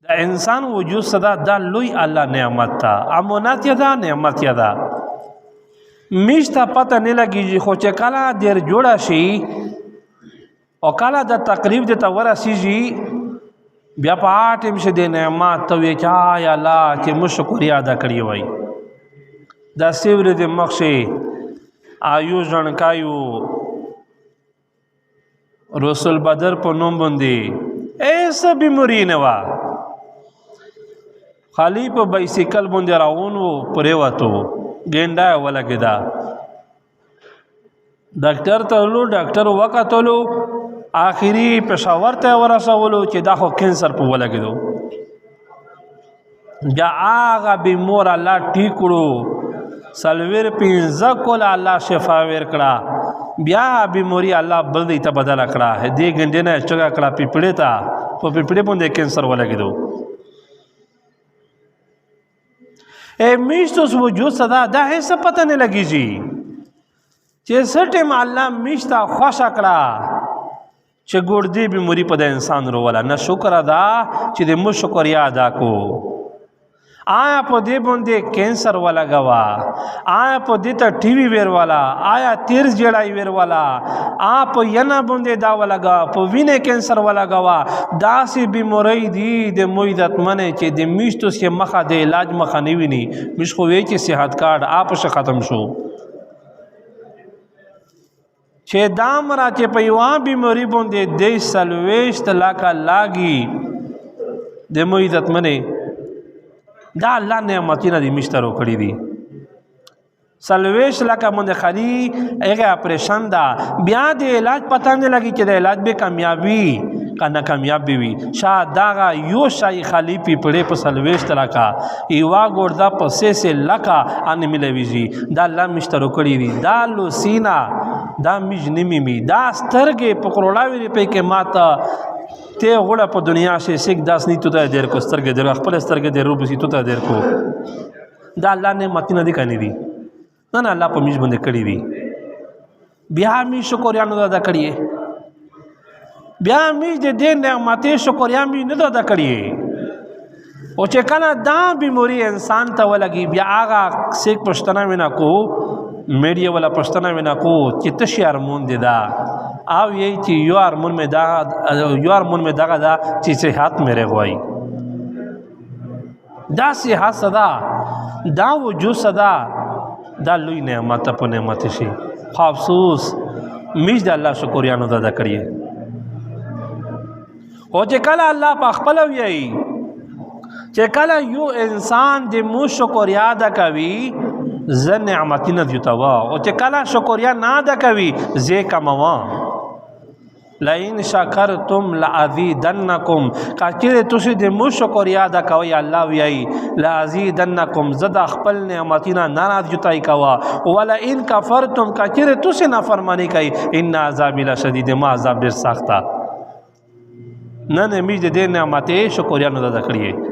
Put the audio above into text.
دا انسان وجود صدا دا لوی الله نعمت تا امانت یدا نعمت یدا میشتا پتہ نه لګیږي خو چې کله دیر جوړه شي او کله د تقریب د تور سیږي بیا په اټم شه د نعمت ته وی چا یا الله چې مو شکریا ادا کړی وای دا سیور د مخشه آیو ځنکایو رسول بدر په نوم باندې ایسه بیماری نه وا خالی په بایسیکل باندې راونو پرې وته ګنده ولګیدا ډاکټر ته ولو ډاکټر وکاتلو آخري پېښور ته ورسولو چې دا خو کینسر په ولګیدو بیا هغه بیمور الله ټیک کړو سلویر پینځه کول الله شفا ورکړه بیا بیماری الله بل دی ته بدل کړه دې ګنده نه چګه کړه پیپړې ته په پیپړې باندې کینسر ولګیدو میشتوس وجود صدا دا هیڅ پته نه لګیږي چې سټه الله میشتا خوشا کړه چې ګردی بیماری په د انسان ورولا نه شکر ادا چې د مو شکریا ادا کو آیا په دې باندې کینسر ولا غوا آیا په دې ته ټي وي ور والا آیا تیر جړای ور والا آپ ینا باندې دا ولا غا په وینه کینسر ولا غوا داسې بیماری دی د مویدت منه چې د میشتو سه مخه د علاج مخه نه ویني مش خو وی چې صحت کارت آپ شه ختم شو چې دام را چې په یو بیماری باندې د سلويشت لاکا لاګي د مویدت منه دا الله نعمتونه دي مشترو کړی دي سلويش لکه مونږ خالي هغه اپریشن دا بیا د علاج پته نه لګي چې د علاج به کامیابی کنه کامیاب وي شاید دا یو شای خالی پیپړې په سلويش لکه ایوا ګوردا پسې سه لکه ان ملويږي دا الله مشترو کړی دي دا لوسینا دا مجنمی دا سترګې په کروڑاوي په کې ماته ته غوړه په دنیا شي سیک داس نه توته دیر کو سترګې در خپل سترګې در روب سي توته دیر کو دا الله نے متینه دي کني دي نه الله په میج باندې کړی دي بیا می شکریا نه ادا کړی بیا می دې نعمتې شکریا می نه ادا کړی او چې کله دا بیماری انسان ته ولګي بیا هغه سیک پښتنه وینا کو میډیا والا پښتنه وینا کو چې تشیار مون دي دا او یہی چې یو هارمون میں دا چې صحت میرے غوای دا صحت صدا دا وجود صدا دا لوی نعمت په نعمت شي خو افسوس میش د الله شکریا نه ادا کړی او چې کله الله په خپل وی چې کله یو انسان د مو شکریا ادا کوي ز نعمتونه جوتوا او چې کله شکریا نه ادا کوي زه کموا لئن شکرتم لازیدنکم کچره تاسو د مو شکریا ادا کوي الله وی لازیدنکم زدا خپل نعمتینا ناراض جتای کوا ولا ان کفرتم کچره تاسو نافرمانی کوي ان عذاب لشدید ما عذاب ډیر سخت نه می د نعمت شکریا نه ادا کړی